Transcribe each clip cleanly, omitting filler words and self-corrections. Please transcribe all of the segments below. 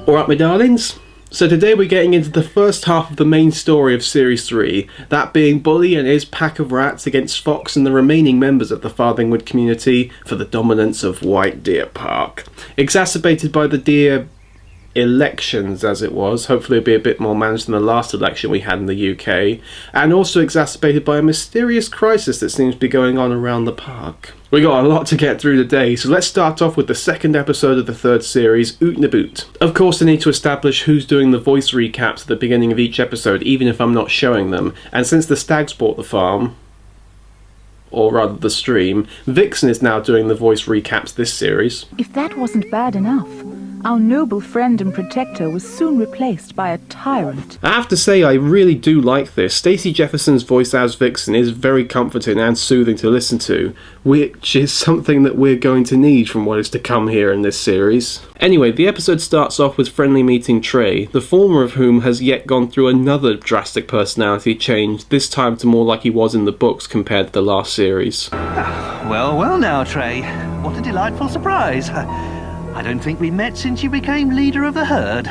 Alright my darlings, so today we're getting into the first half of the main story of Series 3, that being Bully and his pack of rats against Fox and the remaining members of the Farthingwood community for the dominance of White Deer Park. Exacerbated by the deer elections, as it was, hopefully it'll be a bit more managed than the last election we had in the UK, and also exacerbated by a mysterious crisis that seems to be going on around the park. We got a lot to get through today, so let's start off with the second episode of the third series, Oot Naboot. Of course I need to establish who's doing the voice recaps at the beginning of each episode, even if I'm not showing them, and since the stags bought the farm, or rather the stream, Vixen is now doing the voice recaps this series. If that wasn't bad enough, our noble friend and protector was soon replaced by a tyrant. I have to say I really do like this. Stacey Jefferson's voice as Vixen is very comforting and soothing to listen to, which is something that we're going to need from what is to come here in this series. Anyway, the episode starts off with Friendly meeting Trey, the former of whom has yet gone through another drastic personality change, this time to more like he was in the books compared to the last series. Well, well now, Trey. What a delightful surprise. I don't think we met since you became leader of the herd.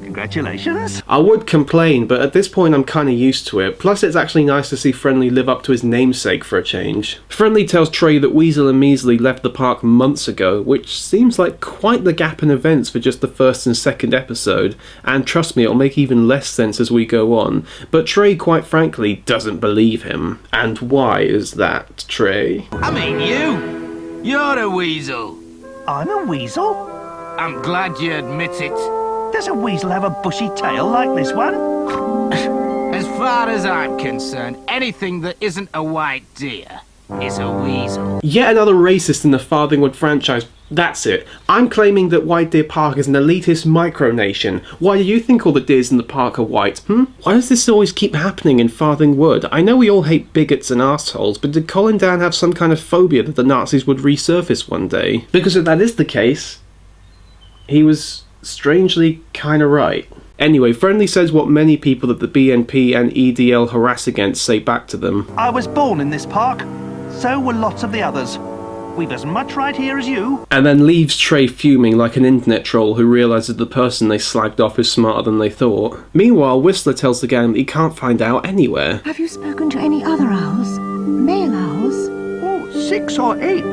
Congratulations. I would complain, but at this point I'm kinda used to it. Plus it's actually nice to see Friendly live up to his namesake for a change. Friendly tells Trey that Weasel and Measley left the park months ago, which seems like quite the gap in events for just the first and second episode, and trust me, it'll make even less sense as we go on. But Trey, quite frankly, doesn't believe him. And why is that, Trey? I mean you! You're a weasel. I'm a weasel? I'm glad you admit it. Does a weasel have a bushy tail like this one? As far as I'm concerned, anything that isn't a white deer is a weasel. Yet another racist in the Farthingwood franchise. That's it. I'm claiming that White Deer Park is an elitist micronation. Why do you think all the deers in the park are white, Why does this always keep happening in Farthingwood? I know we all hate bigots and assholes, but did Colin Dan have some kind of phobia that the Nazis would resurface one day? Because if that is the case, he was strangely kinda right. Anyway, Friendly says what many people that the BNP and EDL harass against say back to them. I was born in this park. So were lots of the others. We've as much right here as you. And then leaves Trey fuming like an internet troll who realises the person they slagged off is smarter than they thought. Meanwhile, Whistler tells the gang that he can't find out anywhere. Have you spoken to any other owls? Male owls? Oh, 6 or 8,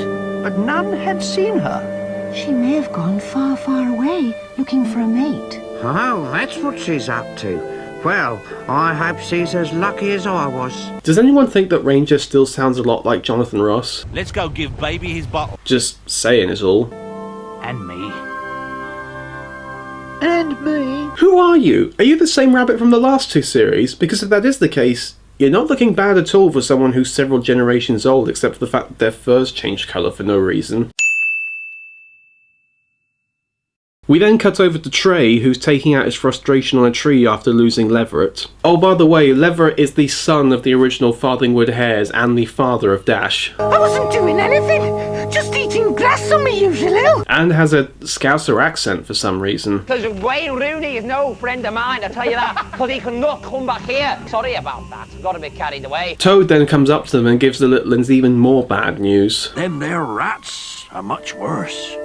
but none had seen her. She may have gone far, far away, looking for a mate. Oh, that's what she's up to. Well, I hope she's as lucky as I was. Does anyone think that Ranger still sounds a lot like Jonathan Ross? Let's go give baby his bottle. Just saying is all. And me. And me. Who are you? Are you the same rabbit from the last two series? Because if that is the case, you're not looking bad at all for someone who's several generations old, except for the fact that their furs changed colour for no reason. We then cut over to Trey, who's taking out his frustration on a tree after losing Leverett. Oh, by the way, Leverett is the son of the original Farthingwood Hares and the father of Dash. I wasn't doing anything, just eating grass on my usual. And has a Scouser accent for some reason. Because Wayne Rooney is no friend of mine, I'll tell you that, because he cannot come back here. Sorry about that, got a bit carried away. Toad then comes up to them and gives the Littlins even more bad news. Them there rats are much worse.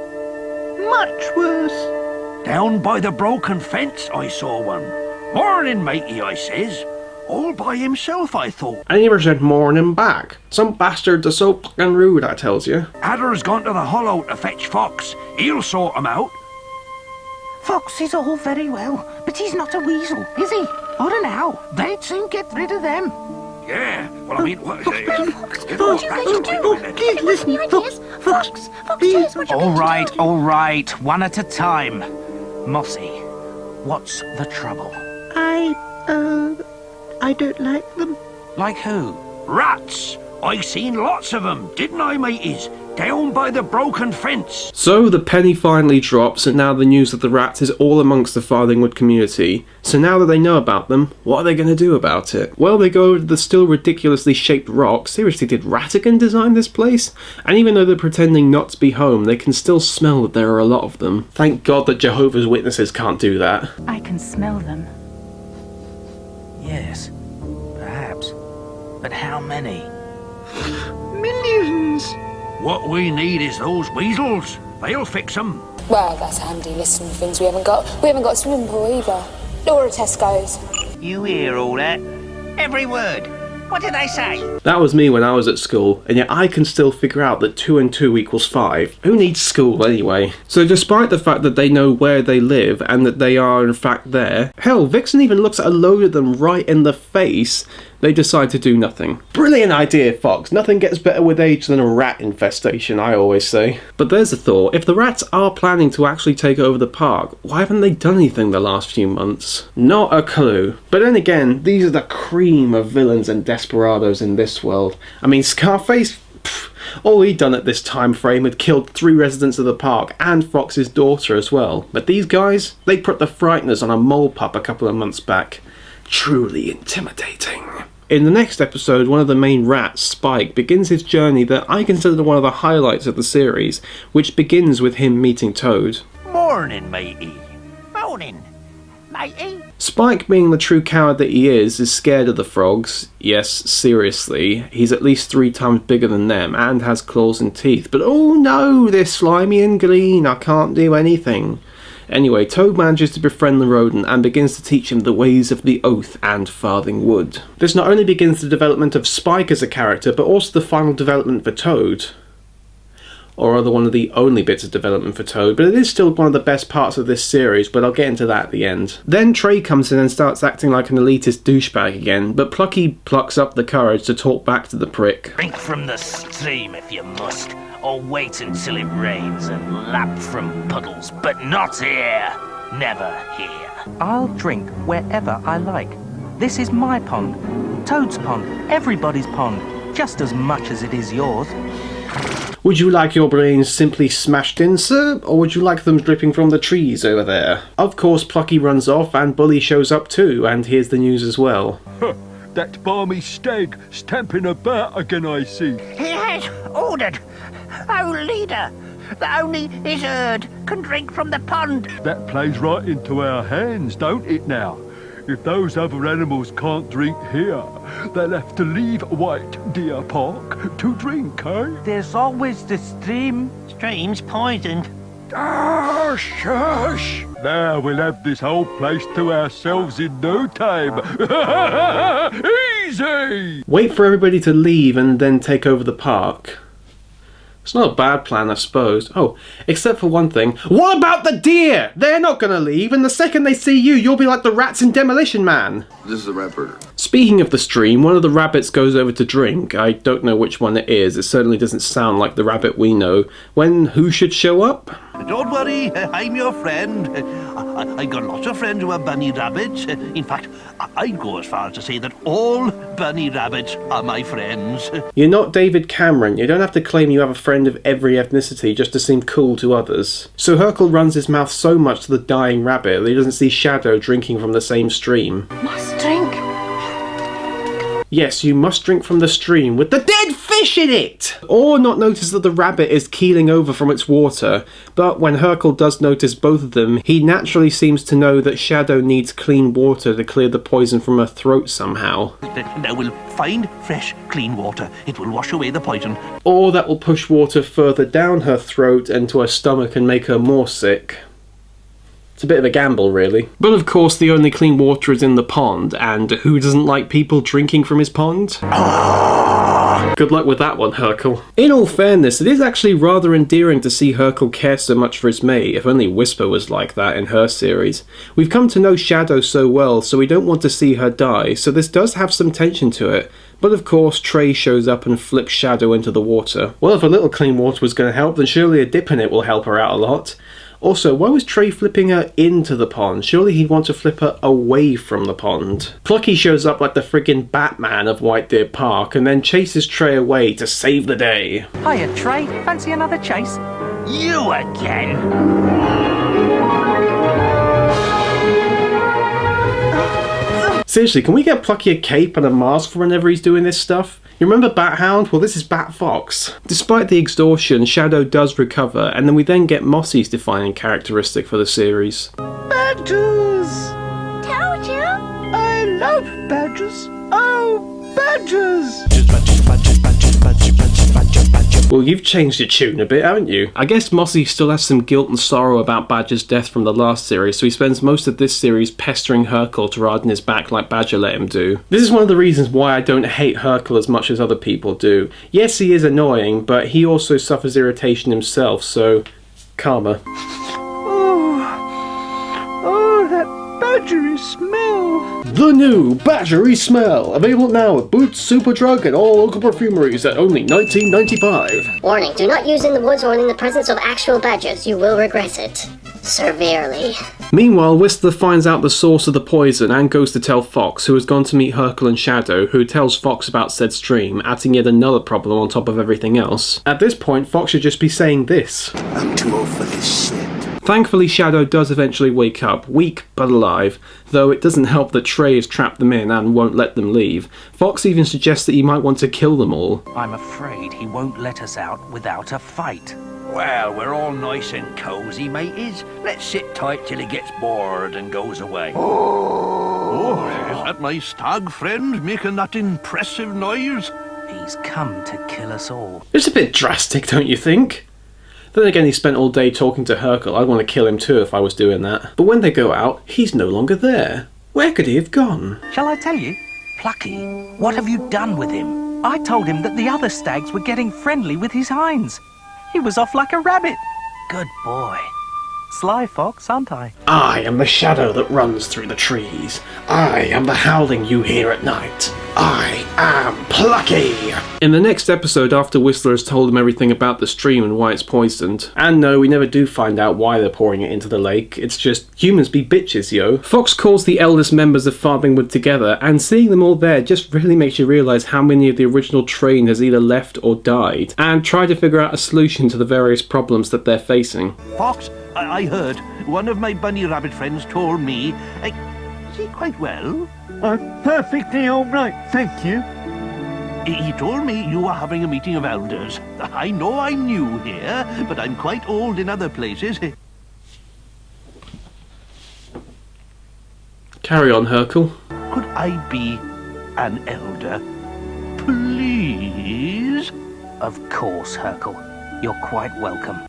Much worse. Down by the broken fence I saw one. Morning, matey, I says. All by himself, I thought. And he never said morning back. Some bastards are so fucking rude, I tells you. Adder's gone to the hollow to fetch Fox. He'll sort 'em out. Fox is all very well, but he's not a weasel, is he? I don't know. They'd soon get rid of them. Yeah, well, I mean, what... Please listen, Fox, All right, one at a time. Mossy, what's the trouble? I don't like them. Like who? Rats! I seen lots of 'em, didn't I, mateys? Down by the broken fence. So the penny finally drops, and now the news of the rats is all amongst the Farthingwood community. So now that they know about them, what are they going to do about it? Well, they go to the still ridiculously shaped rock. Seriously, did Rattigan design this place? And even though they're pretending not to be home, they can still smell that there are a lot of them. Thank God that Jehovah's Witnesses can't do that. I can smell them. Yes, perhaps. But how many? Millions. What we need is those weasels. They'll fix 'em. Well, that's a handy list of things we haven't got. We haven't got a swimming pool either. Or a Tesco's. You hear all that? Every word. What did they say? That was me when I was at school, and yet I can still figure out that 2 and 2 equals 5. Who needs school anyway? So despite the fact that they know where they live and that they are in fact there, hell, Vixen even looks at a load of them right in the face, they decide to do nothing. Brilliant idea, Fox. Nothing gets better with age than a rat infestation, I always say. But there's a thought. If the rats are planning to actually take over the park, why haven't they done anything the last few months? Not a clue. But then again, these are the cream of villains and desperados in this world. I mean, Scarface? Pfft, all he'd done at this time frame had killed 3 residents of the park and Fox's daughter as well. But these guys? They put the frighteners on a mole pup a couple of months back. Truly intimidating. In the next episode, one of the main rats, Spike, begins his journey that I consider one of the highlights of the series, which begins with him meeting Toad. Morning, matey. Morning, matey. Spike, being the true coward that he is scared of the frogs. Yes, seriously, he's at least 3 times bigger than them and has claws and teeth. But oh no, they're slimy and green, I can't do anything. Anyway, Toad manages to befriend the rodent and begins to teach him the ways of the Oath and Farthing Wood. This not only begins the development of Spike as a character, but also the final development for Toad. Or rather, one of the only bits of development for Toad, but it is still one of the best parts of this series, but I'll get into that at the end. Then Trey comes in and starts acting like an elitist douchebag again, but Plucky plucks up the courage to talk back to the prick. Drink from the stream if you must, or wait until it rains and lap from puddles, but not here. Never here. I'll drink wherever I like. This is my pond, Toad's pond, everybody's pond, just as much as it is yours. Would you like your brains simply smashed in, sir? Or would you like them dripping from the trees over there? Of course, Plucky runs off and Bully shows up too, and here's the news as well. That balmy stag stamping about again, I see. He has ordered. Oh, leader, that only his herd can drink from the pond. That plays right into our hands, don't it now? If those other animals can't drink here, they'll have to leave White Deer Park to drink, eh? There's always the stream. Stream's poisoned. Ah, shush! Now we'll have this whole place to ourselves in no time. Easy! Wait for everybody to leave and then take over the park. It's not a bad plan, I suppose. Oh, except for one thing. What about the deer? They're not gonna leave, and the second they see you, you'll be like the rats in Demolition Man. This is a rat burger. Speaking of the stream, one of the rabbits goes over to drink. I don't know which one it is. It certainly doesn't sound like the rabbit we know. When who should show up? Don't worry, I'm your friend. I've got lots of friends who are bunny rabbits. In fact, I'd go as far as to say that all bunny rabbits are my friends. You're not David Cameron. You don't have to claim you have a friend of every ethnicity just to seem cool to others. So Hercule runs his mouth so much to the dying rabbit that he doesn't see Shadow drinking from the same stream. Must drink. Yes, you must drink from the stream with the dead fish in it! Or not notice that the rabbit is keeling over from its water, but when Hercule does notice both of them, he naturally seems to know that Shadow needs clean water to clear the poison from her throat somehow. Now we'll find fresh, clean water. It will wash away the poison. Or that will push water further down her throat and to her stomach and make her more sick. It's a bit of a gamble, really. But of course, the only clean water is in the pond, and who doesn't like people drinking from his pond? Good luck with that one, Hercule. In all fairness, it is actually rather endearing to see Hercule care so much for his mate, if only Whisper was like that in her series. We've come to know Shadow so well, so we don't want to see her die, so this does have some tension to it. But of course, Trey shows up and flips Shadow into the water. Well, if a little clean water was going to help, then surely a dip in it will help her out a lot. Also, why was Trey flipping her into the pond? Surely he'd want to flip her away from the pond. Plucky shows up like the friggin' Batman of White Deer Park and then chases Trey away to save the day. Hiya, Trey. Fancy another chase? You again? Seriously, can we get Plucky a cape and a mask for whenever he's doing this stuff? You remember Bat Hound? Well, this is Bat Fox. Despite the exhaustion, Shadow does recover, and then we then get Mossy's defining characteristic for the series. Badgers! Told you. I love badgers. Oh, badgers! Badger, badger, badger, badger, badger, badger, badger. Well, you've changed your tune a bit, haven't you? I guess Mossy still has some guilt and sorrow about Badger's death from the last series, so he spends most of this series pestering Hercule to ride on his back like Badger let him do. This is one of the reasons why I don't hate Hercule as much as other people do. Yes, he is annoying, but he also suffers irritation himself, so karma. Oh, that badgery smell. The new Badgery Smell, available now at Boots, Superdrug, and all local perfumeries at only $19.95. Warning, do not use in the woods or in the presence of actual badgers. You will regret it. Severely. Meanwhile, Whistler finds out the source of the poison and goes to tell Fox, who has gone to meet Hercule and Shadow, who tells Fox about said stream, adding yet another problem on top of everything else. At this point, Fox should just be saying this. I'm too old for this shit. Thankfully, Shadow does eventually wake up, weak but alive, though it doesn't help that Trey has trapped them in and won't let them leave. Fox even suggests that he might want to kill them all. I'm afraid he won't let us out without a fight. Well, we're all nice and cosy, mateys. Let's sit tight till he gets bored and goes away. Oh, is that my stag friend making that impressive noise? He's come to kill us all. It's a bit drastic, don't you think? Then again, he spent all day talking to Hercule. I'd want to kill him too if I was doing that. But when they go out, he's no longer there. Where could he have gone? Shall I tell you? Plucky, what have you done with him? I told him that the other stags were getting friendly with his hinds. He was off like a rabbit. Good boy. Sly fox, aren't I? I am the shadow that runs through the trees. I am the howling you hear at night. I am Plucky! In the next episode, after Whistler has told him everything about the stream and why it's poisoned, and no, we never do find out why they're pouring it into the lake, it's just humans be bitches, yo. Fox calls the eldest members of Farthingwood together, and seeing them all there just really makes you realise how many of the original train has either left or died, and try to figure out a solution to the various problems that they're facing. Fox, I heard one of my bunny rabbit friends told me... is he quite well? I'm perfectly all right, thank you. He told me you were having a meeting of elders. I know I'm new here, but I'm quite old in other places. Carry on, Hercule. Could I be an elder, please? Of course, Hercule. You're quite welcome.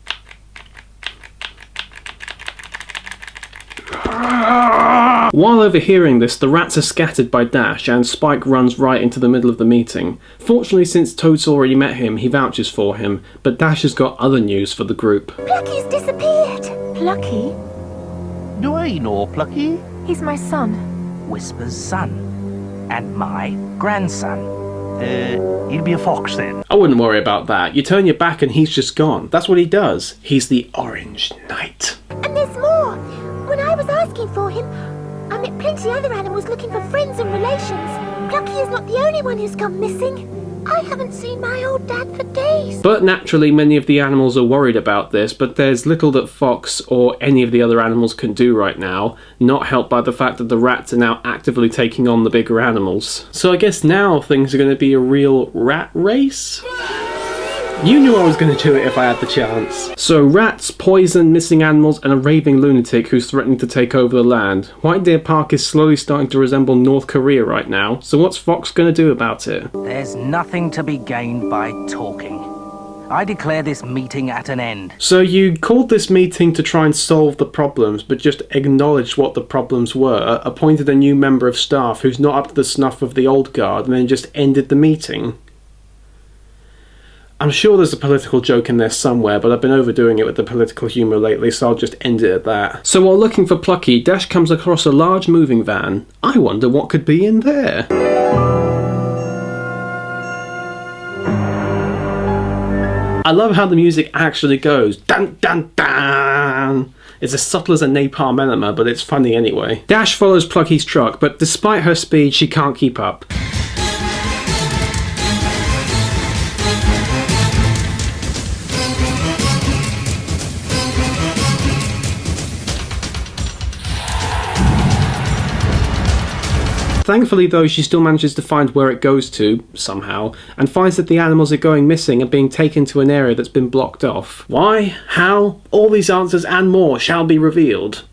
While overhearing this, the rats are scattered by Dash, and Spike runs right into the middle of the meeting. Fortunately, since Toad's already met him, he vouches for him, but Dash has got other news for the group. Plucky's disappeared. Plucky? Do I know Plucky? He's my son. Whisper's son. And my grandson. He'll be a fox then. I wouldn't worry about that. You turn your back and he's just gone. That's what he does. He's the Orange Knight. And there's more. When I was asking for him, I met plenty other animals looking for friends and relations. Plucky is not the only one who's gone missing. I haven't seen my old dad for days. But naturally, many of the animals are worried about this, but there's little that Fox or any of the other animals can do right now, not helped by the fact that the rats are now actively taking on the bigger animals. So I guess now things are going to be a real rat race? You knew I was going to do it if I had the chance. So rats, poison, missing animals, and a raving lunatic who's threatening to take over the land. White Deer Park is slowly starting to resemble North Korea right now, so what's Fox going to do about it? There's nothing to be gained by talking. I declare this meeting at an end. So you called this meeting to try and solve the problems, but just acknowledged what the problems were, appointed a new member of staff who's not up to the snuff of the old guard, and then just ended the meeting? I'm sure there's a political joke in there somewhere, but I've been overdoing it with the political humour lately, so I'll just end it at that. So while looking for Plucky, Dash comes across a large moving van. I wonder what could be in there. I love how the music actually goes. Dun dun dun! It's as subtle as a napalm enema, but it's funny anyway. Dash follows Plucky's truck, but despite her speed, she can't keep up. Thankfully though, she still manages to find where it goes to, somehow, and finds that the animals are going missing and being taken to an area that's been blocked off. Why? How? All these answers and more shall be revealed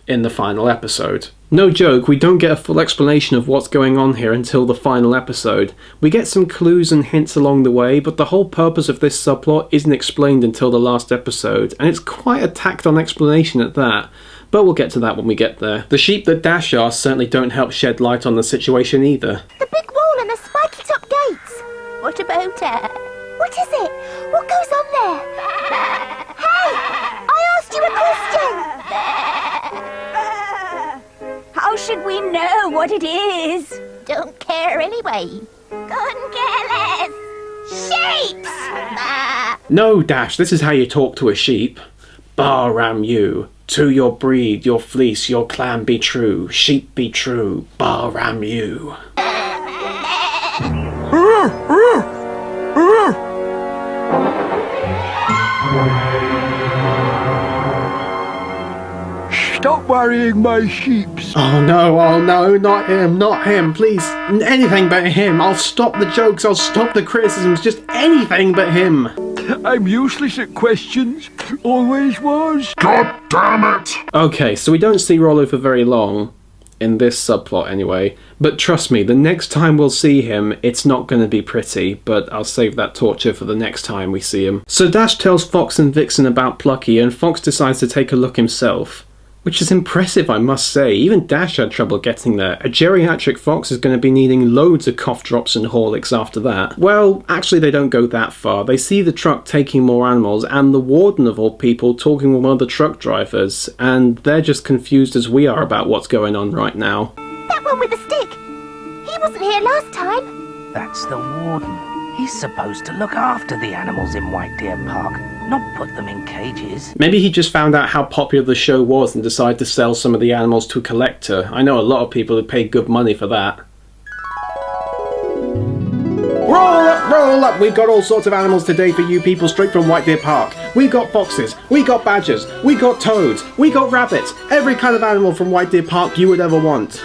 in the final episode. No joke, we don't get a full explanation of what's going on here until the final episode. We get some clues and hints along the way, but the whole purpose of this subplot isn't explained until the last episode, and it's quite a tacked-on explanation at that. But we'll get to that when we get there. The sheep that Dash are certainly don't help shed light on the situation either. The big wall and the spiky top gates. What about it? What is it? What goes on there? Hey! I asked you a question! How should we know what it is? Don't care anyway. Couldn't care less. Sheeps! No, Dash, this is how you talk to a sheep. Bar-ram you. To your breed, your fleece, your clan be true. Sheep be true. Bar-ram you. Stop worrying my sheeps. Oh no, not him, please. Anything but him. I'll stop the jokes, I'll stop the criticisms, just anything but him. I'm useless at questions. Always was. God damn it! Okay, so we don't see Rollo for very long. In this subplot anyway. But trust me, the next time we'll see him, it's not going to be pretty, but I'll save that torture for the next time we see him. So Dash tells Fox and Vixen about Plucky, and Fox decides to take a look himself. Which is impressive, I must say. Even Dash had trouble getting there. A geriatric Fox is going to be needing loads of cough drops and Horlicks after that. Well, actually they don't go that far. They see the truck taking more animals, and the warden of all people talking with one of the truck drivers, and they're just confused as we are about what's going on right now. That one with the stick. He wasn't here last time. That's the warden. He's supposed to look after the animals in White Deer Park, not put them in cages. Maybe he just found out how popular the show was and decided to sell some of the animals to a collector. I know a lot of people who paid good money for that. Roll up! We've got all sorts of animals today for you people straight from White Deer Park. We've got foxes, we got badgers, we got toads, we got rabbits, every kind of animal from White Deer Park you would ever want.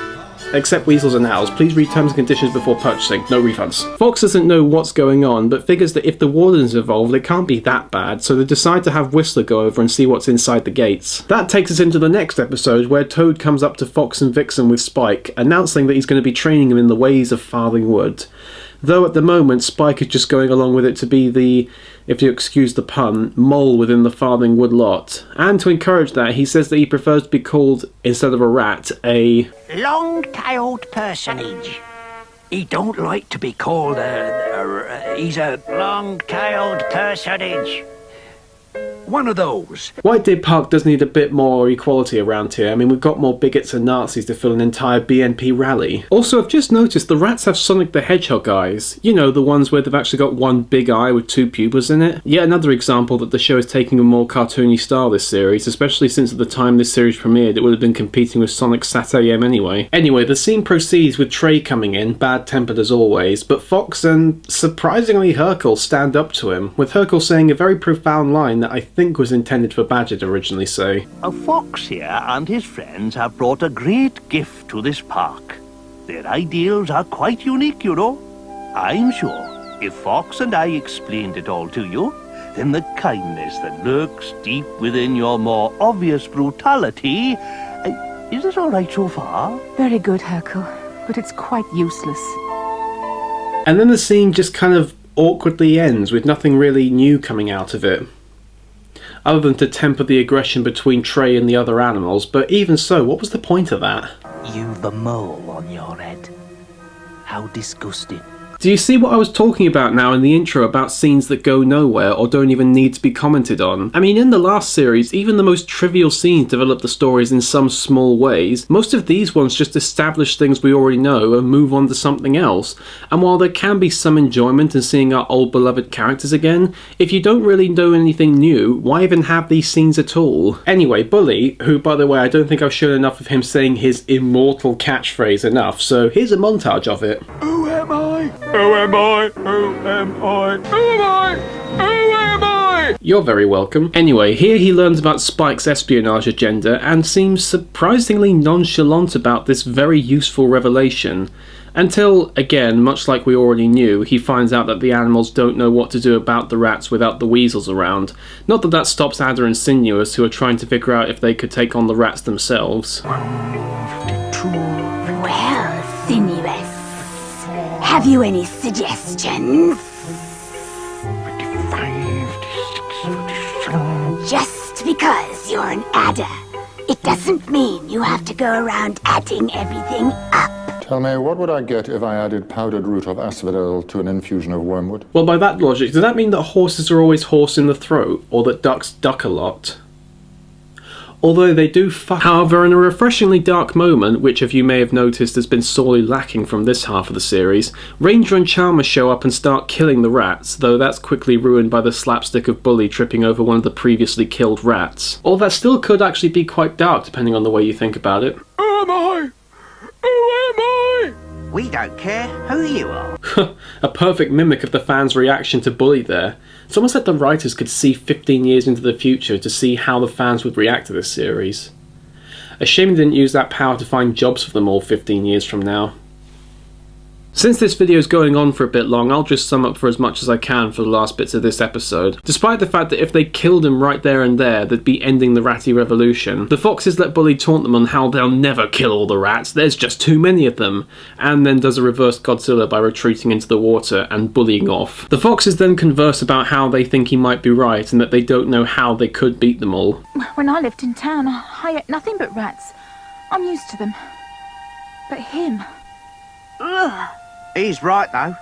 Except weasels and owls. Please read terms and conditions before purchasing. No refunds. Fox doesn't know what's going on, but figures that if the warden's involved, it can't be that bad, so they decide to have Whistler go over and see what's inside the gates. That takes us into the next episode, where Toad comes up to Fox and Vixen with Spike, announcing that he's going to be training them in the ways of Farthing Wood. Though at the moment, Spike is just going along with it to be the, if you excuse the pun, mole within the Farthing Wood lot. And to encourage that, he says that he prefers to be called, instead of a rat, a long-tailed personage. He don't like to be called he's a long-tailed personage. One of those. White Deer Park does need a bit more equality around here. I mean, we've got more bigots and Nazis to fill an entire BNP rally. Also, I've just noticed the rats have Sonic the Hedgehog eyes. You know, the ones where they've actually got one big eye with two pupils in it. Yet another example that the show is taking a more cartoony style this series, especially since at the time this series premiered it would have been competing with Sonic Sat AM anyway. Anyway, the scene proceeds with Trey coming in, bad-tempered as always, but Fox and, surprisingly, Hercule stand up to him, with Hercule saying a very profound line that I think was intended for Badger to originally say. A fox here and his friends have brought a great gift to this park. Their ideals are quite unique, you know. I'm sure if Fox and I explained it all to you, then the kindness that lurks deep within your more obvious brutality... is this all right so far? Very good, Hercule, but it's quite useless. And then the scene just kind of awkwardly ends with nothing really new coming out of it, other than to temper the aggression between Trey and the other animals, but even so, what was the point of that? You've a mole on your head. How disgusting. Do you see what I was talking about now in the intro about scenes that go nowhere or don't even need to be commented on? I mean, in the last series, even the most trivial scenes develop the stories in some small ways. Most of these ones just establish things we already know and move on to something else. And while there can be some enjoyment in seeing our old beloved characters again, if you don't really know anything new, why even have these scenes at all? Anyway, Bully, who by the way I don't think I've shown enough of him saying his immortal catchphrase enough, so here's a montage of it. Who am I? Who am I? Who am I? Who am I? Who am I? You're very welcome. Anyway, here he learns about Spike's espionage agenda and seems surprisingly nonchalant about this very useful revelation. Until, again, much like we already knew, he finds out that the animals don't know what to do about the rats without the weasels around. Not that that stops Adder and Sinuous, who are trying to figure out if they could take on the rats themselves. One of the Have you any suggestions? Just because you're an adder, it doesn't mean you have to go around adding everything up. Tell me, what would I get if I added powdered root of asphodel to an infusion of wormwood? Well, by that logic, does that mean that horses are always horse in the throat, or that ducks duck a lot? Although they do fuck. However, in a refreshingly dark moment, which if you may have noticed has been sorely lacking from this half of the series, Ranger and Charmer show up and start killing the rats, though that's quickly ruined by the slapstick of Bully tripping over one of the previously killed rats. Or that still could actually be quite dark depending on the way you think about it. Who am I? Who am I? We don't care who you are. A perfect mimic of the fans' reaction to Bully there. It's almost like the writers could see 15 years into the future to see how the fans would react to this series. A shame they didn't use that power to find jobs for them all 15 years from now. Since this video is going on for a bit long, I'll just sum up for as much as I can for the last bits of this episode. Despite the fact that if they killed him right there and there, they'd be ending the ratty revolution, the foxes let Bully taunt them on how they'll never kill all the rats, there's just too many of them, and then does a reverse Godzilla by retreating into the water and bullying off. The foxes then converse about how they think he might be right and that they don't know how they could beat them all. When I lived in town, I ate nothing but rats. I'm used to them. But him... Ugh. He's right, though.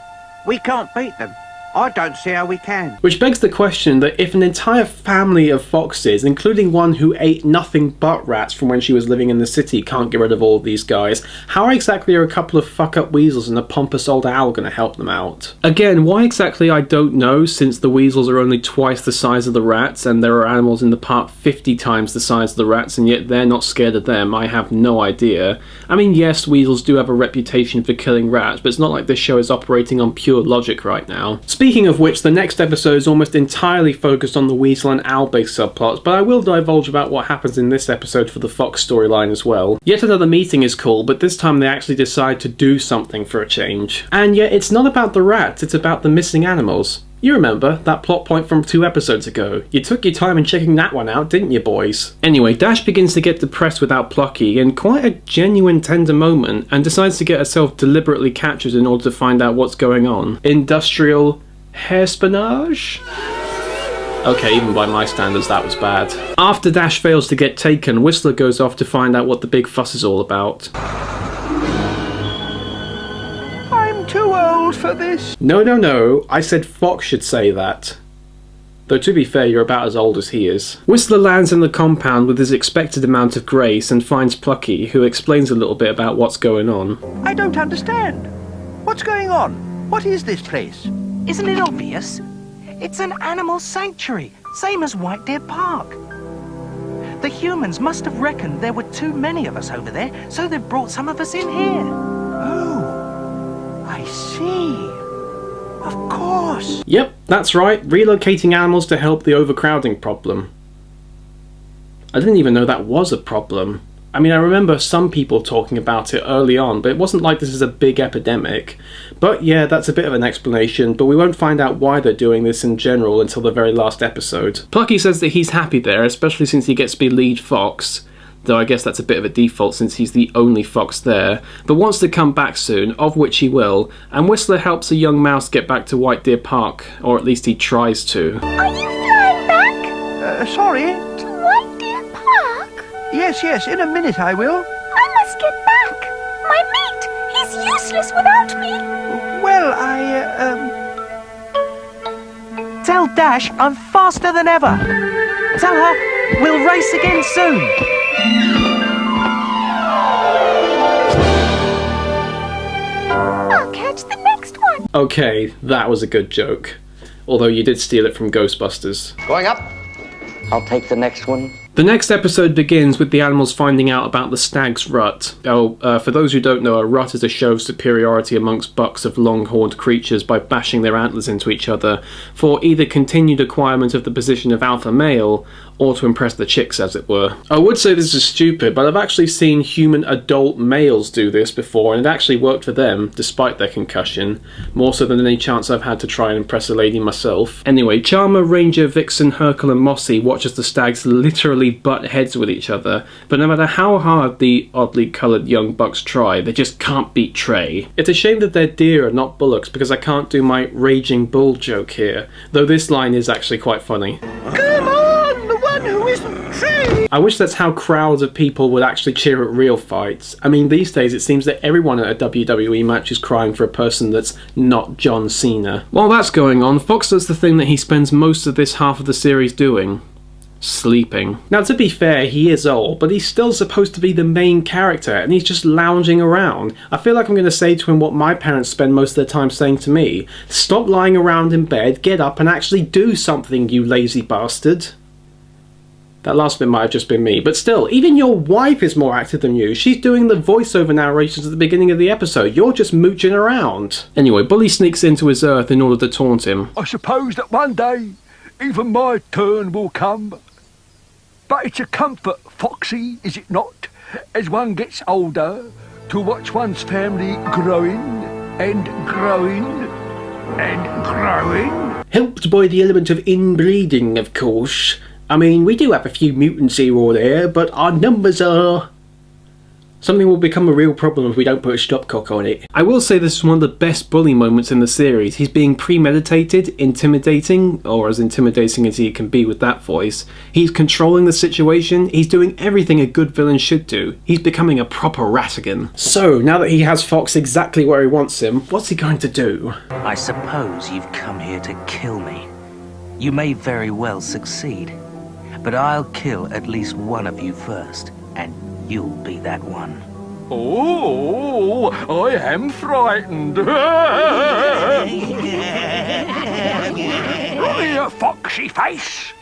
We can't beat them. I don't see how we can. Which begs the question that if an entire family of foxes, including one who ate nothing but rats from when she was living in the city, can't get rid of all of these guys, how exactly are a couple of fuck-up weasels and a pompous old owl going to help them out? Again, why exactly I don't know, since the weasels are only twice the size of the rats, and there are animals in the park 50 times the size of the rats, and yet they're not scared of them. I have no idea. I mean, yes, weasels do have a reputation for killing rats, but it's not like this show is operating on pure logic right now. Speaking of which, the next episode is almost entirely focused on the weasel and owl-based subplots, but I will divulge about what happens in this episode for the fox storyline as well. Yet another meeting is cool, but this time they actually decide to do something for a change. And yet it's not about the rats, it's about the missing animals. You remember, that plot point from 2 episodes ago. You took your time in checking that one out, didn't you, boys? Anyway, Dash begins to get depressed without Plucky in quite a genuine tender moment, and decides to get herself deliberately captured in order to find out what's going on. Industrial... espionage? Okay, even by my standards that was bad. After Dash fails to get taken, Whistler goes off to find out what the big fuss is all about. I'm too old for this. No, I said Fox should say that. Though to be fair, you're about as old as he is. Whistler lands in the compound with his expected amount of grace and finds Plucky, who explains a little bit about what's going on. I don't understand. What's going on? What is this place? Isn't it obvious? It's an animal sanctuary, same as White Deer Park. The humans must have reckoned there were too many of us over there, so they've brought some of us in here. Oh, I see. Of course. Yep, that's right, relocating animals to help the overcrowding problem. I didn't even know that was a problem. I mean, I remember some people talking about it early on, but it wasn't like this is a big epidemic. But yeah, that's a bit of an explanation, but we won't find out why they're doing this in general until the very last episode. Plucky says that he's happy there, especially since he gets to be lead fox, though I guess that's a bit of a default since he's the only fox there, but wants to come back soon, of which he will, and Whistler helps a young mouse get back to White Deer Park, or at least he tries to. Are you flying back? Sorry? To White Deer Park? Yes, in a minute I will. I must get back. My mate, he's useless without me. Well, Tell Dash I'm faster than ever. Tell her we'll race again soon. I'll catch the next one. Okay, that was a good joke. Although you did steal it from Ghostbusters. Going up. I'll take the next one. The next episode begins with the animals finding out about the stag's rut. For those who don't know, a rut is a show of superiority amongst bucks of long-horned creatures by bashing their antlers into each other for either continued acquirement of the position of alpha male or to impress the chicks, as it were. I would say this is stupid, but I've actually seen human adult males do this before, and it actually worked for them, despite their concussion, more so than any chance I've had to try and impress a lady myself. Anyway, Charmer, Ranger, Vixen, Hercule and Mossy watch as the stags literally butt heads with each other, but no matter how hard the oddly coloured young bucks try, they just can't beat Trey. It's a shame that they're deer and not bullocks, because I can't do my raging bull joke here, though this line is actually quite funny. Come on, the one who isn't Trey! I wish that's how crowds of people would actually cheer at real fights. I mean, these days it seems that everyone at a WWE match is crying for a person that's not John Cena. While that's going on, Fox does the thing that he spends most of this half of the series doing. Sleeping. Now, to be fair, he is old, but he's still supposed to be the main character, and he's just lounging around. I feel like I'm going to say to him what my parents spend most of their time saying to me. Stop lying around in bed, get up and actually do something, you lazy bastard. That last bit might have just been me, but still, even your wife is more active than you. She's doing the voiceover narrations at the beginning of the episode. You're just mooching around. Anyway, Bully sneaks into his earth in order to taunt him. I suppose that one day, even my turn will come. But it's a comfort, Foxy, is it not, as one gets older, to watch one's family growing and growing and growing? Helped by the element of inbreeding, of course. I mean, we do have a few mutants here or there, but our numbers are... Something will become a real problem if we don't put a stopcock on it. I will say this is one of the best Bully moments in the series. He's being premeditated, intimidating, or as intimidating as he can be with that voice. He's controlling the situation, he's doing everything a good villain should do. He's becoming a proper Rattigan. So, now that he has Fox exactly where he wants him, what's he going to do? I suppose you've come here to kill me. You may very well succeed, but I'll kill at least one of you first, and you'll be that one. Oh, I am frightened. Look here, foxy face.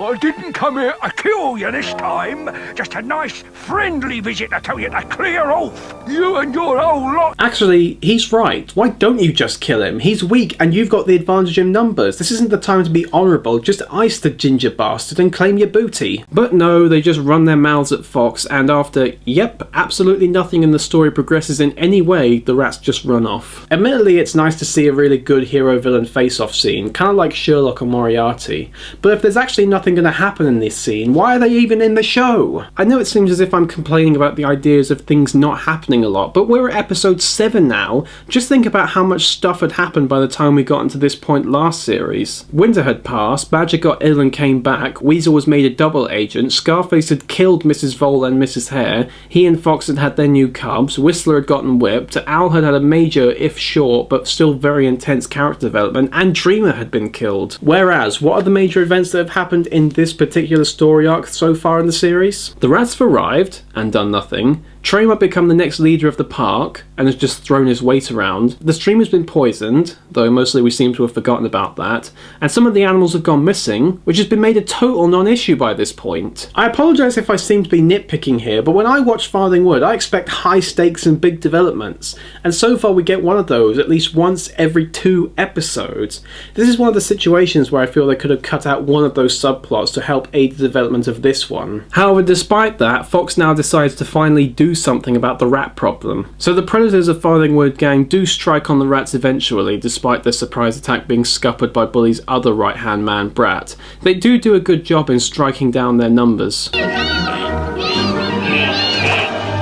I didn't come here to kill you this time. Just a nice, friendly visit to tell you to clear off. You and your whole lot. Actually, he's right. Why don't you just kill him? He's weak and you've got the advantage in numbers. This isn't the time to be honourable. Just ice the ginger bastard and claim your booty. But no, they just run their mouths at Fox, and after, yep, absolutely nothing in the story progresses in any way, the rats just run off. Admittedly, it's nice to see a really good hero-villain face-off scene, kind of like Sherlock or Moriarty. But if there's actually nothing going to happen in this scene, why are they even in the show? I know it seems as if I'm complaining about the ideas of things not happening a lot, but we're at episode 7 now. Just think about how much stuff had happened by the time we got into this point last series. Winter had passed, Badger got ill and came back, Weasel was made a double agent, Scarface had killed Mrs. Vole and Mrs. Hare, he and Fox had had their new cubs, Whistler had gotten whipped, Al had had a major, if short, but still very intense character development, and Dreamer had been killed. Whereas, what are the major events that have happened in this particular story arc so far in the series? The rats have arrived and done nothing. Trey might become the next leader of the park and has just thrown his weight around. The stream has been poisoned, though mostly we seem to have forgotten about that. And some of the animals have gone missing, which has been made a total non-issue by this point. I apologise if I seem to be nitpicking here, but when I watch Farthing Wood, I expect high stakes and big developments. And so far we get one of those at least once every 2 episodes. This is one of the situations where I feel they could have cut out one of those subplots to help aid the development of this one. However, despite that, Fox now decides to finally do something about the rat problem. So the predators of Farthing Wood gang do strike on the rats eventually, despite their surprise attack being scuppered by Bully's other right-hand man, Brat. They do a good job in striking down their numbers.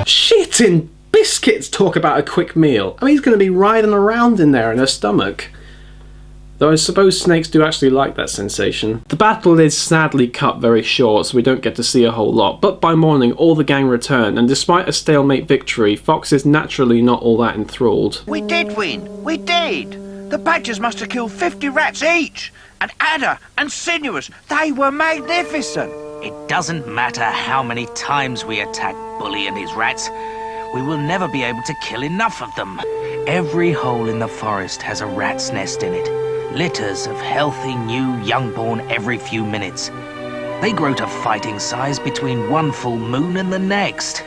Shit in biscuits, talk about a quick meal. I mean, he's going to be riding around in there in her stomach. Though I suppose snakes do actually like that sensation. The battle is sadly cut very short, so we don't get to see a whole lot, but by morning all the gang return, and despite a stalemate victory, Fox is naturally not all that enthralled. We did win! We did! The Badgers must have killed 50 rats each! And Adder and Sinuous, they were magnificent! It doesn't matter how many times we attack Bully and his rats, we will never be able to kill enough of them. Every hole in the forest has a rat's nest in it. Litters of healthy new youngborn every few minutes. They grow to fighting size between one full moon and the next.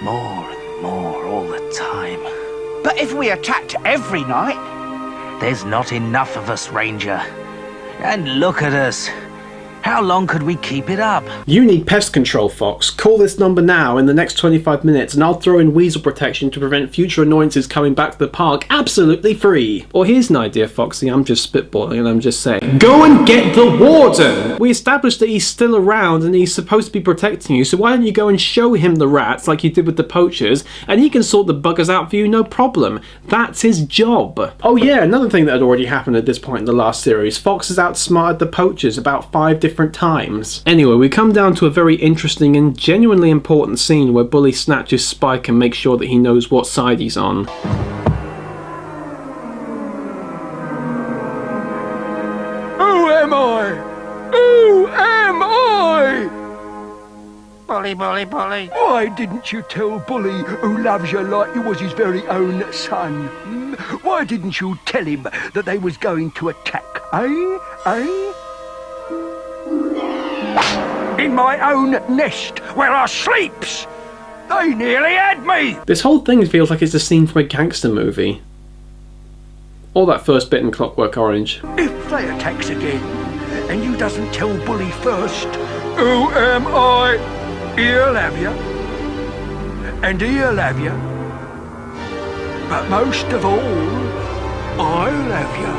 More and more all the time. But if we attacked every night... There's not enough of us, Ranger. And look at us. How long could we keep it up? You need pest control, Fox. Call this number now in the next 25 minutes and I'll throw in weasel protection to prevent future annoyances coming back to the park absolutely free. Or here's an idea, Foxy. I'm just spitballing and I'm just saying. Go and get the warden! We established that he's still around and he's supposed to be protecting you, so why don't you go and show him the rats like you did with the poachers and he can sort the buggers out for you, no problem. That's his job. Oh yeah, another thing that had already happened at this point in the last series. Fox has outsmarted the poachers about 5 different times. Anyway, we come down to a very interesting and genuinely important scene where Bully snatches Spike and makes sure that he knows what side he's on. Who am I? Who am I? Bully, Bully, Bully. Why didn't you tell Bully, who loves you like you was his very own son? Why didn't you tell him that they was going to attack? Eh? In my own nest, where I sleeps! They nearly had me! This whole thing feels like it's a scene from a gangster movie. Or that first bit in Clockwork Orange. If they attacks again, and you doesn't tell Bully first, who am I? He'll have you. And he'll have you. But most of all, I'll have you.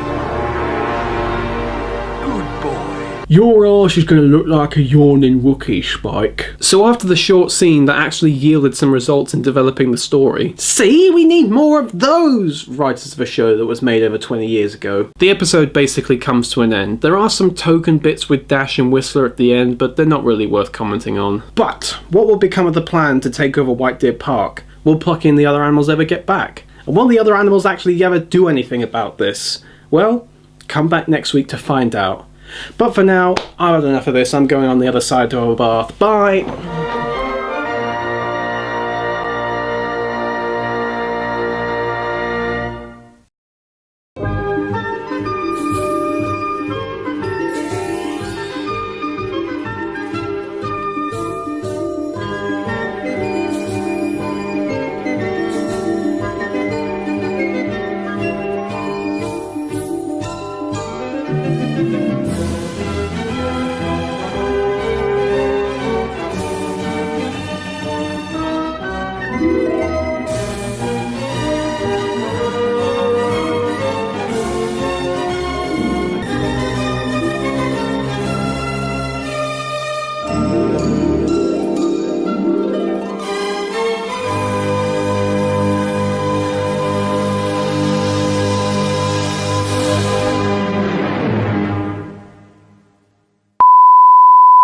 Good boy. Your arse is going to look like a yawning Wookiee, Spike. So after the short scene that actually yielded some results in developing the story, see, we need more of those, writers of a show that was made over 20 years ago, the episode basically comes to an end. There are some token bits with Dash and Whistler at the end, but they're not really worth commenting on. But what will become of the plan to take over White Deer Park? Will Plucky and the other animals ever get back? And will the other animals actually ever do anything about this? Well, come back next week to find out. But for now, I've had enough of this. I'm going on the other side to have a bath. Bye!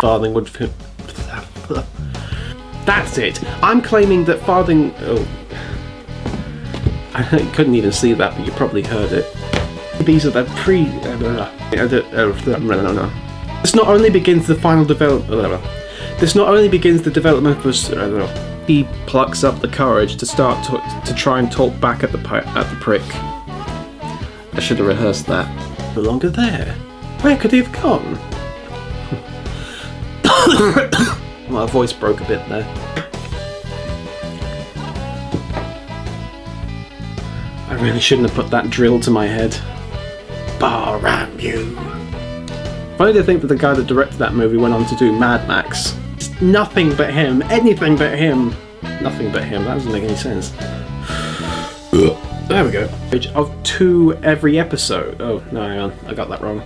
Farthing would... That's it! I'm claiming that Farthing... Oh. I couldn't even see that, but you probably heard it. These are the This not only begins the final development... This not only begins the development for... He plucks up the courage to start to try and talk back at the prick. I should have rehearsed that. No longer there. Where could he have gone? My voice broke a bit there. I really shouldn't have put that drill to my head. Baram you. Funny to think that the guy that directed that movie went on to do Mad Max. It's nothing but him. Anything but him. Nothing but him. That doesn't make any sense. There we go. Of 2 every episode. Oh, no, hang on. I got that wrong.